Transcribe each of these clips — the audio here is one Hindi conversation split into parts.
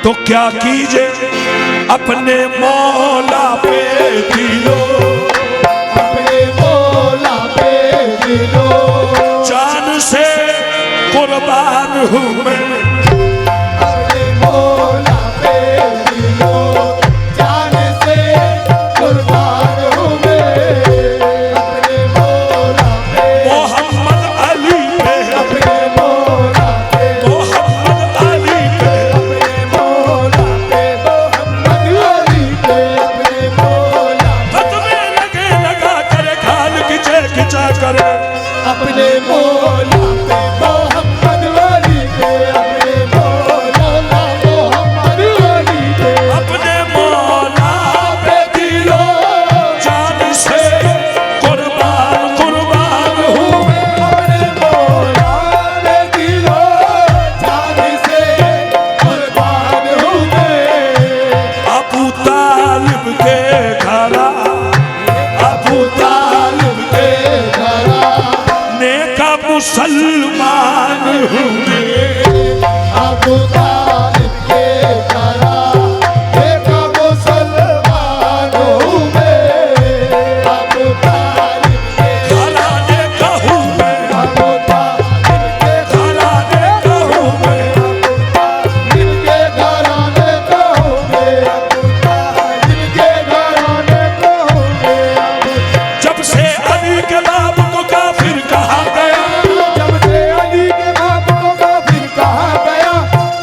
तो क्या कीजिए अपने मौला पे दिलो, अपने मौला पे दिलो, जान से कुर्बान हूँ मैं, अपने मौला पे दिलो, जान से कुर्बान हूँ मैं, अपने मौला पे, मोहम्मद अली पे, अपने मौला पे, मोहम्मद अली पे, अपने मौला पे, मोहम्मद अली पे, अपने मौला पे, तुम्हें लगे लगा करे खाल खिंचे खिंचा करे, अपने मौला पे मोहम्मद अली पे, अपने मौला मोहम्मद अली पे, अपने मौला पे दिलो, जान से कुर्बान कुर्बान हूँ मैं, अपने मौला पे दिलो, जान से कुर्बान हूँ मैं, अबू तालिब के घरा, अबू तालिब के घरा नेका मुसलमान हूँ मैं, अबू तालिब के घरा एक मुसलमान हूँ मैं, अबू तालिब के घराने का हूँ मैं, अबू तालिब के घराने का हूँ मैं, इनके घराने को हूँ मैं, अबू तालिब के घराने को हूँ मैं, जब से अली के बाप को काफिर कहा गया, जब से अली के बाप को काफिर कहा गया,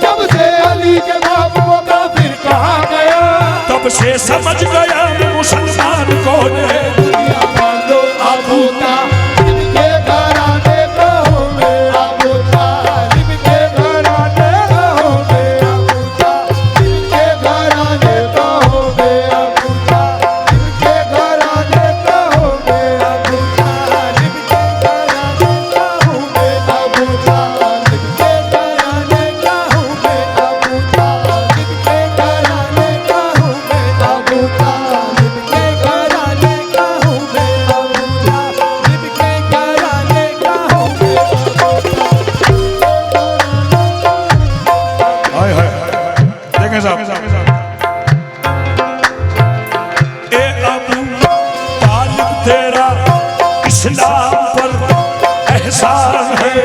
जब से अली के बाप को काफिर कहा गया, तब से समझ गया मैं मुसलमान कौन है, दुनिया बांधो अबू तालिब के घराने को हूँ मैं, अबू तालिब के घराने को हूँ मैं, अबू तालिब के घराने को हूँ मैं, अबू तालिब के घराने को हूँ मैं, अबू तालिब के घराने को हूँ मैं, अबू तालिब के घराने का हूँ मैं, अबू तालिब के घराने का हूँ मैं, अबू तालिब के घराने का हूँ मैं, अबू तालिब के घराने का हूँ हाय हाय देखें साहब, ए अबू तालिब तेरा इस्लाम पर एहसान है,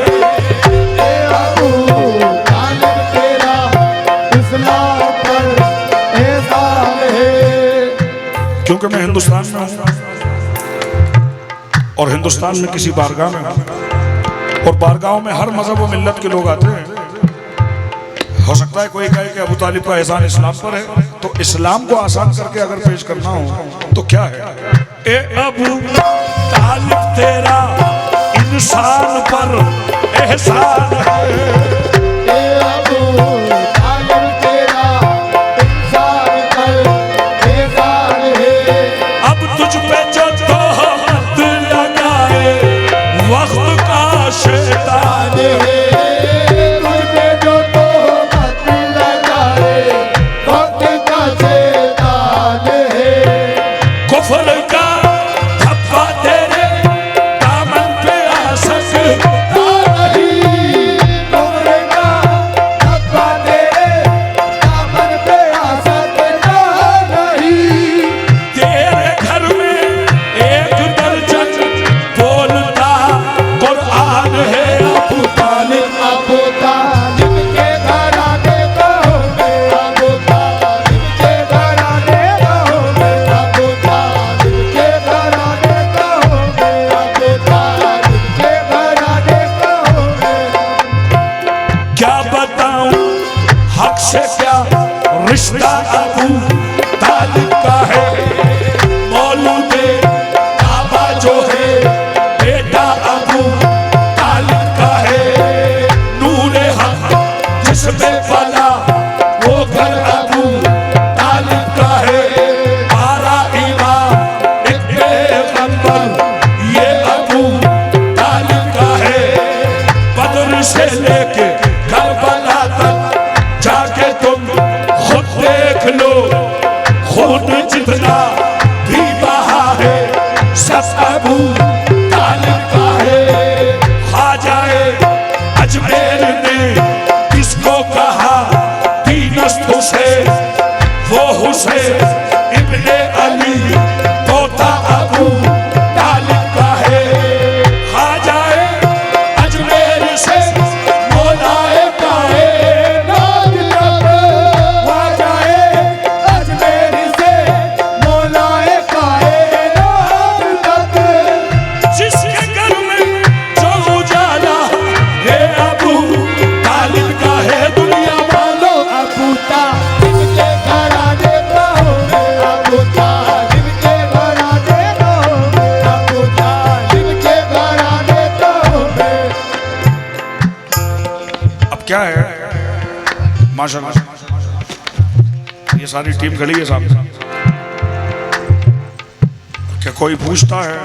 मैं, अबू तालिब तेरा इस्लाम पर एहसान है, क्योंकि मैं हिंदुस्तान में हूँ और हिंदुस्तान में किसी बारगाह में हूँ और बारगाहों में हर मजहब व मिल्लत के लोग आते हैं। हो सकता है कोई कहे कि अबू तालिब का एहसान इस्लाम पर है, तो इस्लाम को आसान करके अगर पेश करना हो तो क्या है, ए अबू तालिब तेरा इंसान पर एहसान है, ए अबू तालिब तेरा इंसान पर एहसान है, अब तुझ पे जो तोहमत लगाए वक्त का शैतान है, तुझ पे जो तोहमत लगाए वक्त का शैतान है, कुफ्र का धब्बा तेरे दामन पे आ सकता नहीं, तुमरे का धब्बा तेरे दामन पे आ सकता नहीं, तेरे घर में एक दर्जन बोलता कुरान है, अबू तालिब अबू तालिब के घराने को हूँ मैं, अबू तालिब के घराने को हूँ मैं, अबू तालिब के घराने को हूँ मैं, अबू तालिब के घराने को हूँ मैं, क्या बताऊं हक से क्या रिश्ता अबू तालिब का है, मौलूदे काबा जो है बेटा अबू तालिब का है, नूरे हक जिसमें फला वो घर अबू तालिब का है, आरा इमाम एक पैगंबर ये अबू तालिब का है, बद्र से लेके करबला तक जाके तुम खुद देख लो, खून जितना भी बहा है सब अबू तालिब का है, ख्वाजाए अजमेर ने किसको कहा दीनस्त अब क्या है, माशाल्लाह ये सारी टीम खड़ी है सामने, क्या कोई पूछता है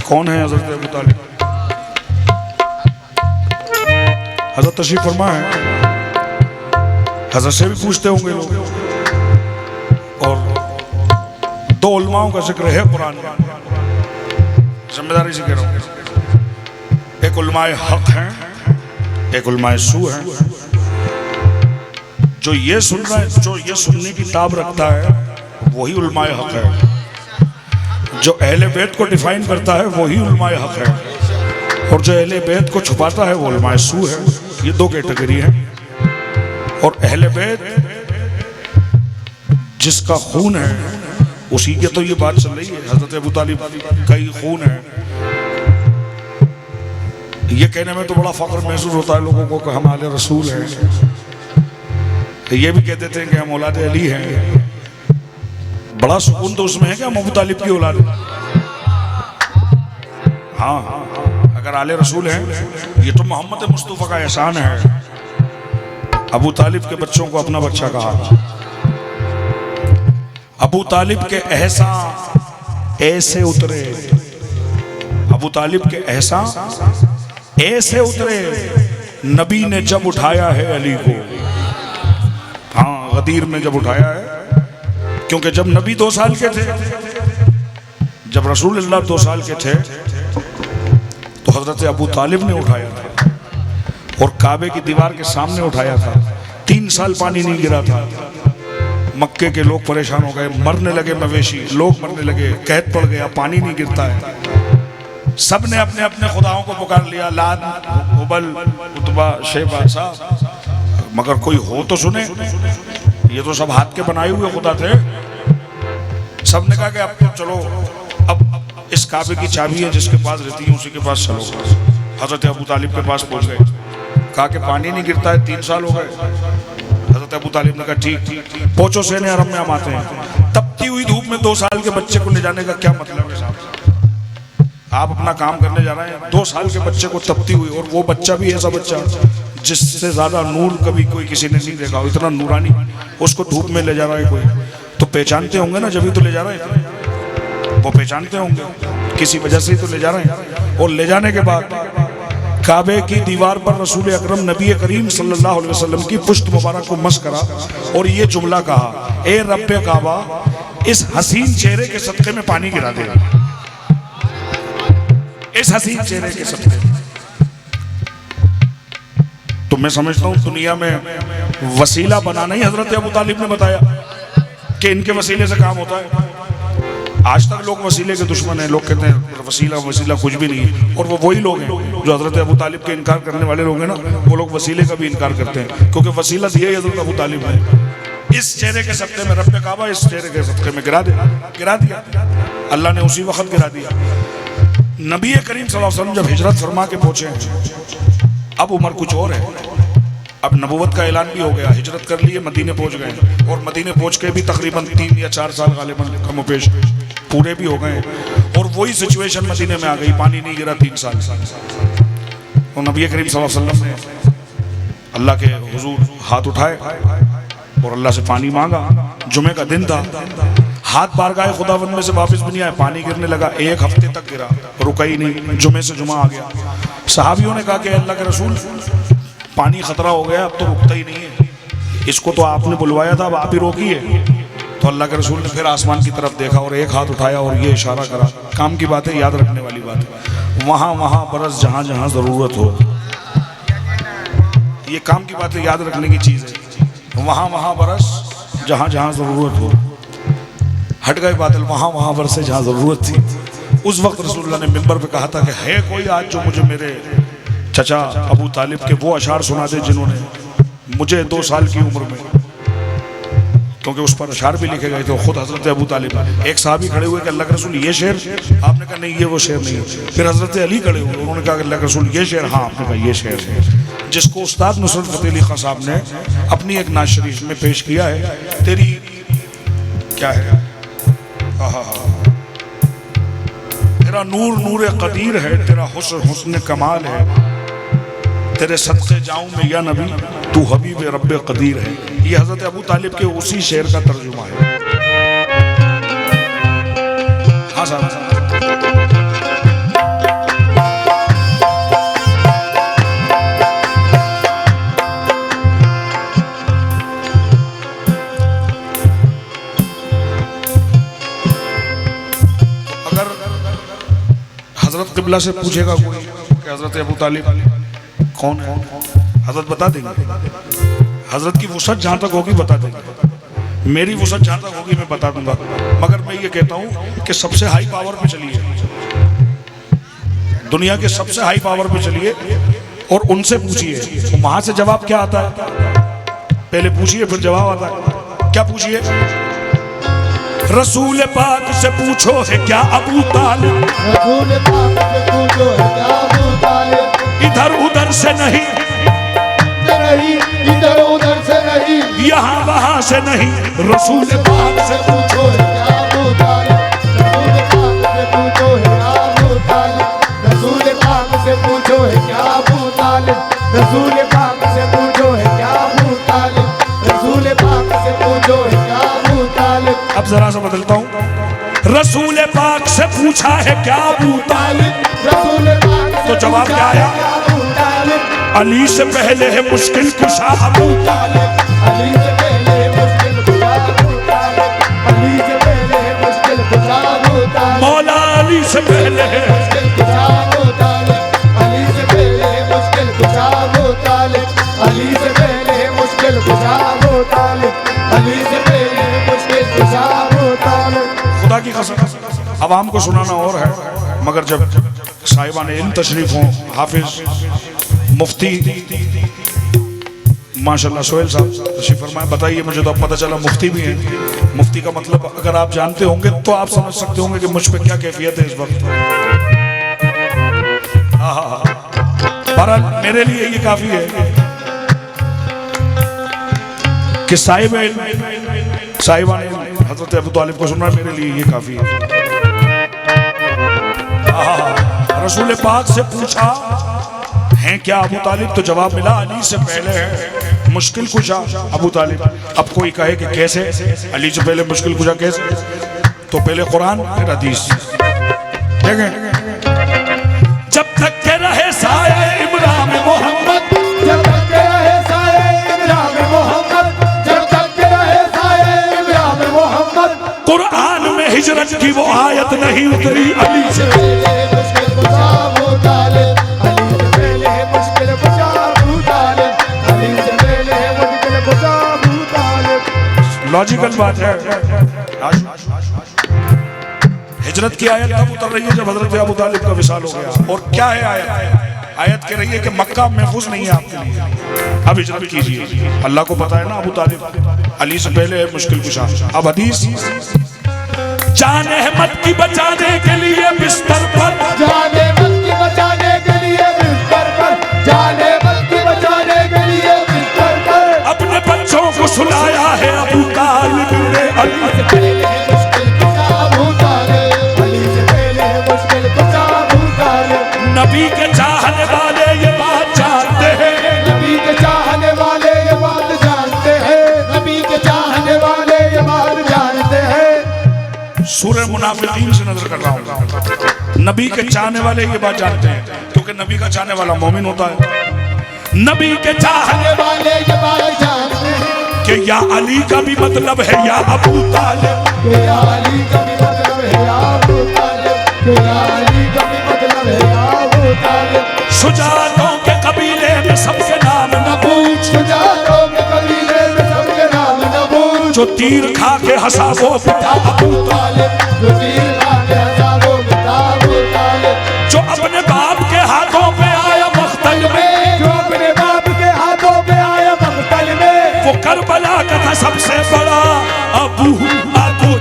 कौन है हजरत अबू तालिब? हजरत तशरीफ फरमा है, हजरत से भी पूछते होंगे लोग। और दो उलमाओं का जिक्र है कुरान में, जिम्मेदारी से कह रहा हूं, एक उलमाए हक हैं, एक उलमाए सू हैं। जो ये सुन रहा है, जो ये सुनने की ताब रखता है वही उलमाए हक है, जो अहले बैत को डिफाइन करता है वही उलमाए हक है, और जो अहले बैत को छुपाता है वो उलमाए सू है। ये दो कैटेगरी है। और अहले बैत जिसका खून है उसी के तो ये बात चल रही है, हजरत अबू तालिब का ही खून है। ये कहने में तो बड़ा फख्र महसूस होता है लोगों को कि हम आले रसूल हैं, ये भी कह देते हैं कि हम औलाद अली हैं। बड़ा सुकून तो उसमें है कि हम अबू तालिब की औलाद हैं। हाँ, अगर आले रसूल हैं, ये तो मोहम्मद मुस्तफ़ा का एहसान है। अबू तालिब के बच्चों को अपना बच्चा कहा। अबू तालिब के एहसान ऐसे उतरे, अबू तालिब के एहसान ऐसे उतरे, नबी ने जब उठाया है अली को। हाँ, गदीर में जब उठाया है, क्योंकि जब नबी 2 साल के थे, जब रसूलुल्लाह 2 साल के थे, तो हजरत अबू तालिब ने उठाया था और काबे की दीवार के सामने उठाया था। 3 साल पानी नहीं गिरा था। मक्के के लोग परेशान हो गए, मरने लगे मवेशी, लोग मरने लगे, कहत पड़ गया, पानी नहीं गिरता है। सब ने अपने अपने खुदाओं को पुकार लिया, लात, हुबल, उतबा, शेबा साहब, मगर कोई हो तो सुने। ये तो सब हाथ के बनाए हुए खुदा थे। सब ने कहा कि अब तो चलो, अब इस काबे की चाबी है, जिसके पास रहती है उसी के पास चलो। हजरत अबू तालिब के पास पहुंच गए, कहा कि पानी नहीं गिरता है, 3 साल हो गए। हजरत अबू तालिब ने कहा ठीक, पहुंचो सेने अरब में हम आते हैं। तपती हुई धूप में 2 साल के बच्चे को ले जाने का क्या मतलब है साहब? आप अपना काम करने जा रहे हैं, 2 साल के बच्चे को तपती हुई, और वो बच्चा भी ऐसा बच्चा जिससे ज्यादा नूर कभी कोई किसी ने नहीं देखा, इतना नूरानी, उसको धूप में ले जा रहा है कोई, तो पहचानते होंगे ना, जब ही तो ले जा रहे हैं, वो पहचानते होंगे, किसी वजह से ही तो ले जा रहे हैं। और ले जाने के बाद काबे की दीवार पर रसूल अकरम नबी करीम सल्लल्लाहु अलैहि वसल्लम की पुश्त मुबारक को मस करा और ये जुमला कहा, ए रब्बे काबा, इस हसीन चेहरे के सदके में पानी गिरा दे, इस हसीन चेहरे के सदके। तो मैं समझता हूं दुनिया में वसीला बनाना ही हजरत अबू तालिब ने बताया कि इनके वसीले से काम होता है। आज तक लोग वसीले के दुश्मन हैं, लोग कहते हैं वसीला वसीला कुछ भी नहीं, और वो वही लोग हैं जो हजरत अबू तालिब के इनकार करने वाले लोग हैं ना, वो लोग वसीले का भी इनकार करते हैं, क्योंकि वसीला दिया ही हजरत अबू तालिब ने। इस चेहरे के सदके में रब्बे काबा, इस चेहरे के सदके में गिरा दिया, अल्लाह ने उसी वक्त गिरा दिया। नबी करीम सल्लल्लाहु अलैहि वसल्लम जब हिजरत फरमा के पहुंचे, अब उम्र कुछ और है, अब नबूवत का ऐलान भी हो गया, हिजरत कर लिए, मदीने पहुंच गए, और मदीने पहुंच के भी तकरीबन 3 या 4 साल गालिबन कमोपेश पूरे भी हो गए, और वही सिचुएशन मदीने में आ गई, पानी नहीं गिरा 3 साल। और नबी करीम सल्लल्लाहु अलैहि वसल्लम ने अल्लाह के हुजूर हाथ उठाए और अल्लाह से पानी मांगा। जुमे का दिन था, हाथ बारगाह खुदावंद में से वापस भी नहीं आया, पानी गिरने लगा, 1 हफ्ते तक गिरा, रुका ही नहीं, जुमे से जुमा आ गया। सहाबियों ने कहा कि अल्लाह के रसूल, पानी खतरा हो गया, अब तो रुकता ही नहीं है, इसको तो आपने बुलवाया था, अब आप ही रोकिए। तो अल्लाह के रसूल ने फिर आसमान की तरफ देखा और 1 हाथ उठाया और ये इशारा करा। काम की बात है, याद रखने वाली बात है, वहाँ वहाँ बरस जहाँ जहाँ ज़रूरत हो, ये काम की बात है, याद रखने की चीज़ है। वहाँ वहाँ बरस जहाँ जहाँ ज़रूरत हो, हट गए बादल, वहाँ वहाँ बरसे जहाँ ज़रूरत थी। उस वक्त रसूलुल्लाह ने मिंबर पे कहा था कि है कोई आज जो मुझे मेरे चचा अबू तालिब के वो अशार सुना दे जिन्होंने मुझे 2 साल की उम्र में, क्योंकि उस पर अशार भी लिखे गए थे, खुद हजरत अबू तालिब। एक साहबी खड़े हुए कि अल्लाह के रसूल ये शेर, आपने कहा नहीं ये वो शेर नहीं है। फिर हजरत अली खड़े हुए, उन्होंने कहा अल्लाह के रसूल ये शेर, हाँ, आपने कहा ये शेर है, जिसको उस्ताद नुसरत फतेह अली खां साहब ने अपनी एक नात शरीफ में पेश किया है। तेरी क्या है, तेरा नूर नूर कदीर है, तेरा हुस्न हुस्न कमाल है, तेरे सदक़े जाऊं मैं या नबी, तू हबीब रब्बे कदीर है। ये हजरत अबू तालिब के उसी शेर का तर्जुमा है। हाँ साहब, हजरत क़िबला से पूछेगा कोई कि हजरत अबू तालिब कौन है, हजरत बता देंगे। हजरत की वुसअत जहाँ तक होगी बता देंगे, मेरी वुसअत जहाँ तक होगी मैं बता दूंगा। मगर मैं ये कहता हूँ कि सबसे हाई पावर पे चलिए, दुनिया के सबसे हाई पावर पे चलिए और उनसे पूछिए, वहां से जवाब क्या आता है। पहले पूछिए फिर जवाब आता है। क्या पूछिए? रसूल पाक से पूछो है क्या अबू तालिब, रसूल पाक से पूछो है क्या अबू तालिब, इधर उधर से नहीं, इधर उधर से नहीं, यहाँ वहाँ से नहीं, रसूल पाक से पूछो है क्या अबू तालिब, रसूल पाक से पूछो है क्या अबू तालिब, रसूल पाक से पूछो है क्या अबू तालिब, रसूल पाक से पूछो है क्या अबू तालिब। अब जरा सा बदलता हूँ, रसूल पाक से पूछा है क्या अबू तालिब, रसूल पाक से तो जवाब क्या आया? अबू तालिब, अली से पहले है मुश्किल कुशा अबू तालिब, अली से पहले मुश्किल कुशा अबू तालिब, अली से पहले मुश्किल कुशा अबू तालिब, मौला अली से पहले है मुश्किल कुशा अबू तालिब, अली से पहले मुश्किल कुशा अबू तालिब, अली से पहले मुश्किल कुशा अबू तालिब, अली से पहले मुश्किल कुशा अबू तालिब। खुदा की कसम अवाम को सुनाना और है, मगर जब साहिबान इल्म तशरीफ हों, हाफिज मुफ्ती माशाल्लाह सोहेल साहब तशरीफ फरमाए। बताइए, मुझे तो अब पता चला मुफ्ती भी हैं। मुफ्ती का मतलब अगर आप जानते होंगे तो आप समझ सकते होंगे कि मुझ पे क्या कैफियत है इस वक्त। बहरहाल मेरे लिए ये काफी है कि साहिबान हजरत अबू तालिब को सुनना मेरे लिए ये काफी है। रसूल पाक से पूछा है क्या अबू तालिब, तो जवाब मिला अली से पहले है मुश्किल कुशा अबू तालिब। अब कोई कहे कि कैसे अली से पहले मुश्किल कुशा कैसे, तो पहले कुरान फिर हदीस देखें। जब तक के रहे साए इमरान मोहम्मद, जब तक के रहे साए इमरान मोहम्मद, जब तक के रहे साए इमरान मोहम्मद, कुरान में हिजरत की वो आयत नहीं उतरी अली से पहले मुश्किल कुशा अबू तालिब, अली से पहले मुश्किल कुशा अबू तालिब, अली से पहले मुश्किल कुशा अबू तालिब। लॉजिकल बात है। हिजरत की आयत तब उतर रही है जब हजरत अबू तालिब का विसाल हो गया। और क्या है आयत? आयत कह रही है कि मक्का महफूज नहीं है आपके लिए, अब हिजरत कीजिए। अल्लाह को पता है ना अबू तालिब अली से पहले है मुश्किल कुशा। अब हदीस, जान अहमद की बचाने के लिए बिस्तर पर, जाने मन की बचाने के लिए बिस्तर पर, जाने मन की बचाने के लिए बिस्तर पर, अपने बच्चों को सुलाया है अबू तालिब ने अली से पहले मुश्किल कुशा अबू तालिब, अली से पहले मुश्किल कुशा अबू तालिब। नबी के चाहने वाले ये बात जानते हैं, नबी के चाहने वाले ये बात जानते हैं, नबी के चाहने वाले ये बात जानते हैं। सूरह मुनाफिकीन से नजर कर रहा हूँ। नबी के चाहने वाले ये बात जानते हैं, क्योंकि नबी का चाहने वाला मोमिन होता है। नबी के चाहने वाले ये बात जानते हैं कि या अली का भी मतलब है या अबू तालिब, कि या अली का भी मतलब है या अबू तालिब, कि या अली का भी मतलब है या अबू तालिब। शुजातों के कबीले में सबके नाम न पूछ, शुजातों के कबीले में सबके नाम न पूछ, जो तीर खा के हंसा वो पिता अबू तालिब, जो तीर खा के हंसा वो पिता अबू तालिब, जो अपने बाप के हाथों पे आया मख्तल में, जो अपने बाप के हाथों पे आया मख्तल में, वो करबला का था सबसे बड़ा अबू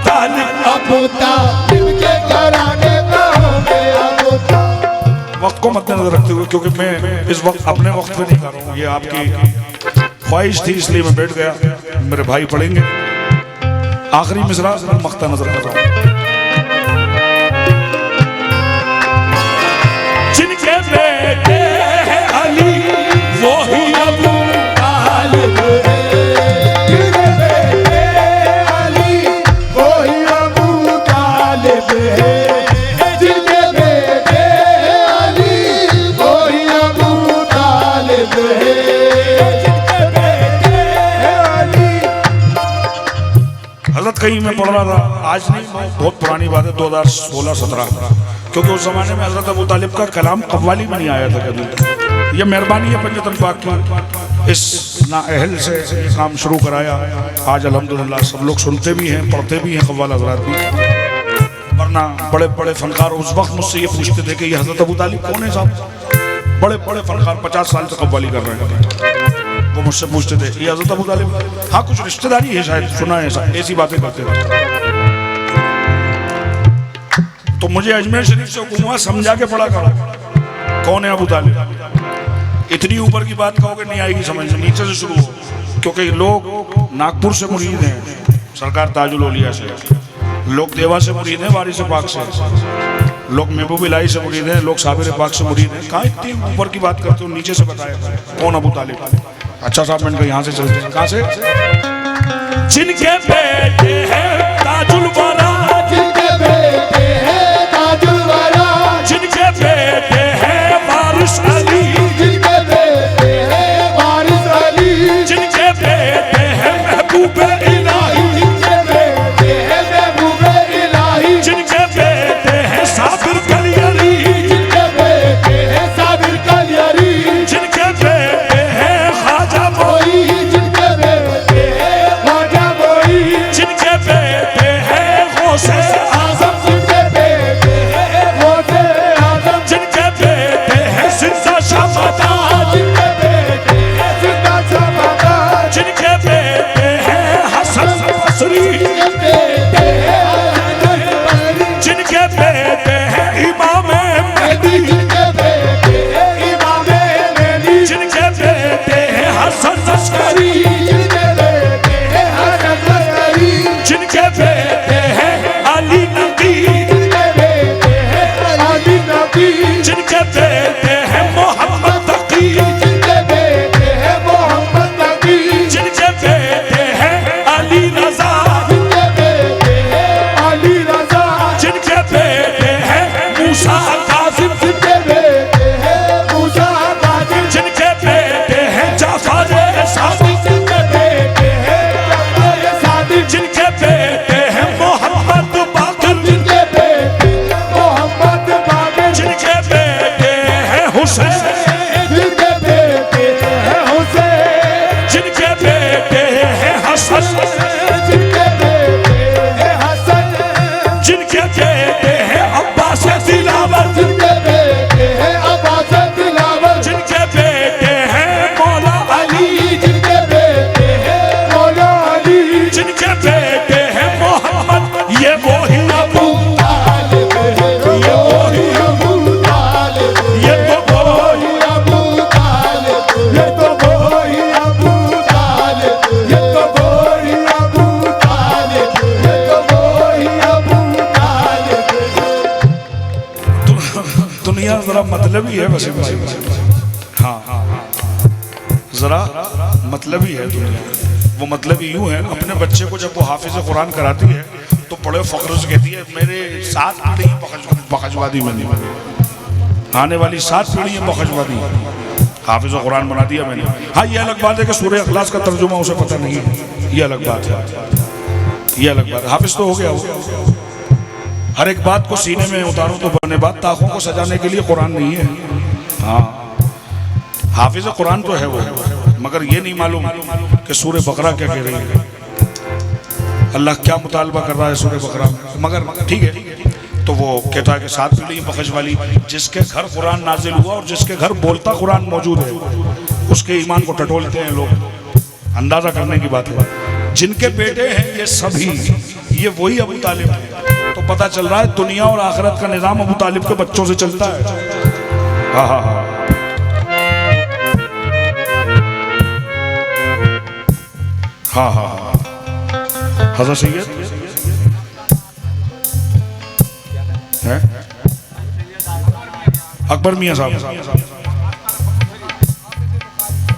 तालिब। अबू तालिब के घराने का हो गया अबू तालिब। वक्त को मद्देनजर रखते हुए, क्योंकि मैं इस वक्त अपने वक्त पे नहीं कर रहा हूँ, ये आपकी ख्वाहिश थी इसलिए मैं बैठ गया। मेरे भाई पढ़ेंगे आखिरी मिसरा, मख्ता नजर कर रहा हूँ। जिनके बेटे हैं अली कहीं मैं पढ़ रहा था, आज नहीं, बहुत पुरानी बात है, 2016-17, क्योंकि उस जमाने में हजरत अबू तालिब का कलाम कव्वाली में नहीं आया था कभी। ये मेहरबानी है पंजतन पाक की, इस नाअहल से ये काम शुरू कराया। आज अल्हम्दुलिल्लाह सब लोग सुनते भी हैं, पढ़ते भी हैं कव्वाल हजरात भी। वरना बड़े बड़े फनकार उस वक्त मुझसे ये पूछते थे कि ये हजरत अबू तालिब कौन है साहब? बड़े बड़े फनकार 50 साल से कव्वाली कर रहे हैं, वो मुझसे पूछते थे ये हजरत अबू तालिब। हाँ कुछ रिश्तेदारी है शायद, सुना है ऐसी बातें करते थे। तो मुझे अजमेर शरीफ से हुक्म हुआ समझा के पढ़ा करो कौन है अबू तालिब। इतनी ऊपर की बात कहोगे नहीं आएगी समझ, नीचे से शुरू हो, क्योंकि लोग नागपुर से मुरीद हैं सरकार ताजुल औलिया से, लोग देवा से मुरीद हैं वारिस पाक से, लोग महबूब इलाही से मुरीद हैं, लोग साबिर पाक से मुरीद हैं। कहाँ इतनी ऊपर की बात करते हो, नीचे से बताया कौन अबू तालिब। अच्छा साहब मैंने कहा यहाँ से चलते हैं। कहाँ से? जिनके बेटे हैं ताजुल वरा, जिनके बेटे हैं ताजुल वरा, जिनके बेटे हैं वारिस अली, जिनके बेटे हैं वारिस अली, जिनके बेटे हैं महबूब इलाही, जिनके बेटे हैं महबूब इलाही, जिनके बेटे हैं साबिर कलियरी, जिनके बेटे हैं साबिर कलियरी, जिनके बेटे हैं ख्वाजा कोई जिनके बेटे हैं ख्वाजा कोई, जिनके बेटे हैं गौसे आजम जिनके बेटे हैं गौसे आजम, जिनके बेटे हैं जिंदा शाहबादा, जिनके बेटे हैं जिंदा शाहबादा, जिनके बेटे हैं हसन बसरी, जिनके बेटे हैं हसन बसरी, जिनके बेटे हैं इमाम मेहदी, जिनके बेटे हैं इमाम मेहदी, जिनके बेटे हैं हसन अस्करी, जिनके बेटे हैं हसन बसरी, जिनके बेटे हैं अली नबी, जिनके बेटे हैं अली नबी, जिनके बेटे हैं मोहम्मद तकी, जिनके बेटे हैं मोहम्मद नबी, जिनके बेटे हैं अली रजा, जिनके बेटे हैं अली रजा, जिनके बेटे हैं मूसा कासिम, जिनके बेटे हैं मूसा कासिम, जिनके बेटे हैं जाफर सादिक, जिनके बेटे हैं जाफर सादिक, जिनके बेटे हैं मोहम्मद बाकिर, जिनके बेटे मोहम्मद बाकिर, जिनके बेटे हैं हुसैन, जिनके बेटे हैं हुसैन, जिनके बेटे हैं हसन, जिनके बेटे हैं हसन, जिनके बेटे हैं अब्बास दिलावर, जिनके बेटे हैं अब्बास दिलावर, जिनके बेटे हैं मौला अली, जिनके बेटे हैं मौला अली, जिनके बेटे हैं मोहम्मद, ये वही अबू, तालिब है, ये वही अबू तालिब, ये तो वही, ये अबू तालिब, ये तो वही अबू तालिब, ये तो वही अबू तालिब, ये तो वही अबू तालिब। दुनिया जरा मतलब ही है वैसे भाई। हाँ जरा मतलब ही है दुनिया। वो मतलब यूं है, अपने बच्चे को जब वो हाफिज कुरान कराती है तो बड़े फख्र से कहती है मेरे 7 पीढ़ी बखशवादी में नहीं, आने वाली 7 पीढ़ी बखशवादी हाफिज कुरान बना दिया मैंने। हाँ ये अलग बात है कि सूरह इखलास का तर्जुमा उसे पता नहीं है, ये अलग बात है, ये अलग बात है। हाफिज तो हो गया वो, हर एक बात को सीने में उतारूं तो बने बात, ताकों को सजाने के लिए कुरान नहीं है। हाँ हाफिज कुरान तो है वो, मगर ये नहीं मालूम कि सूरह बकरा क्या कह रही है, अल्लाह क्या मुतालबा कर रहा है सूरह बकरा में। मगर ठीक है, तो वो कहता है कि 7 पीढ़ी बख्श वाली, जिसके घर कुरान नाजिल हुआ और जिसके घर बोलता कुरान मौजूद है उसके ईमान को टटोलते हैं लोग। अंदाजा करने की बात है। जिनके बेटे हैं ये सभी, ये वही अबू तालिब है। तो पता चल रहा है दुनिया और आखिरत का निजाम अबू तालिब के बच्चों से चलता है। हाँ हाँ हाँ हाँ हाँ हाँ हज़रत सैयद है अकबर मियाँ साहब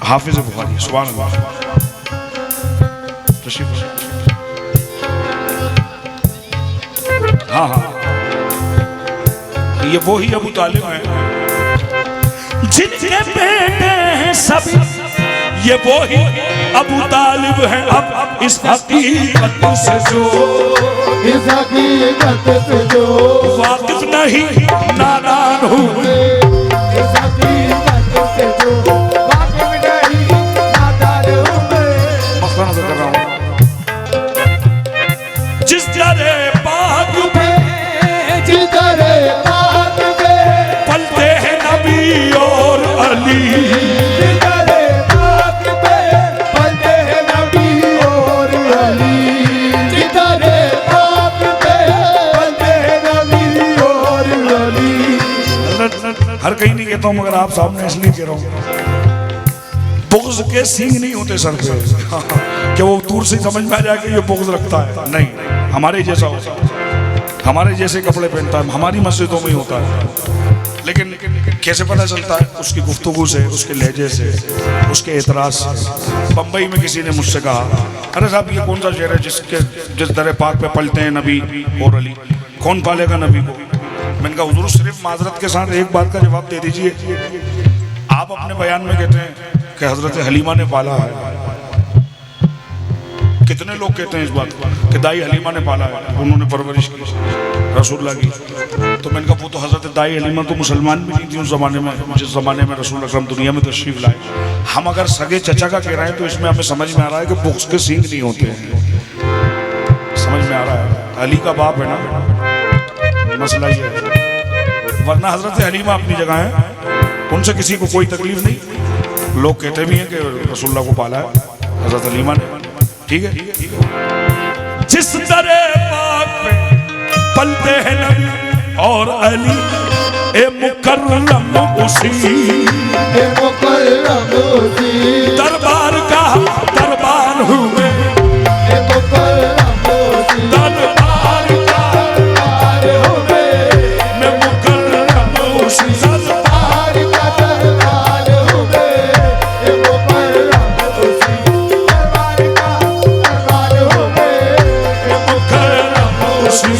हाफिज बुखारी, सुभान अल्लाह। तशरीफ। हाँ हाँ ये वो ही अबू तालिब है जिनके बेटे हैं सब, ये वो ही अबू तालिब है अब इस हकीकत से जो इस हकीकत से जो वाकिफ नहीं नादान हूँ इस हकीकत से जो वाकिफ नहीं नादान हूँ मैं। मसला नजर कर रहा हूँ जिस दरे पाक में जिधरे पाक में पलते हैं नबी और अली जिधरे पाक में पलते हैं नबी और अली जिधरे पाक में पलते हैं नबी और अली। हर कहीं नहीं कहता हूँ मगर आप सामने इसलिए कह रहा हूँ बुग़्ज़ के सींग नहीं होते सर पे कि वो दूर से समझ में आ जाए कि ये बुग़्ज़ रखता है, नहीं हमारे जैसा होता है, हमारे जैसे कपड़े पहनता है, हमारी मस्जिदों में ही होता है। लेकिन कैसे पता चलता है? उसकी गुफ्तगू से, उसके लहजे से, उसके एतराज़ से। बम्बई में किसी ने मुझसे कहा अरे साहब ये कौन सा शहर है जिस दरे पाक पे पलते हैं नबी और अली, कौन पालेगा नबी को? मैंने कहा हुजूर सिर्फ माजरत के साथ एक बात का जवाब दे दीजिए, आप अपने बयान में कहते हैं कि हजरत हलीमा ने पाला है। कितने लोग कहते हैं इस बात को कि दाई हलीमा ने पाला है, उन्होंने परवरिश की रसूलुल्लाह की। तो मैंने कहा वो तो हजरत दाई हलीमा तो मुसलमान भी नहीं थी उस ज़माने में, जिस ज़माने में रसूल अकरम दुनिया में तशरीफ लाए। हम अगर सगे चचा का कह रहे हैं तो इसमें हमें समझ में आ रहा है कि बुग़्ज़ के सींग नहीं होते हैं। समझ में आ रहा है, अली का बाप है ना, मसला ये है। वरना हजरत हलीमा अपनी जगह है, उनसे किसी को कोई तकलीफ नहीं। लोग कहते भी हैं कि रसूलुल्लाह को पाला है हजरत हलीमा ने, ठीक है। जिस तरह पाक पे पलते हैं नबी और अली ए मुकर्रम उसी ए मुकर्रम उसी दरबार का दरबार हूँ मैं, ए मुकर्रम उसी दरबार का दरबार हूँ मैं मुकर्रम उसी दरबार का दरबार हूँ मैं। ए मुकर्रम उसी दरबार का दरबार हूँ मैं। मुकर्रम उसी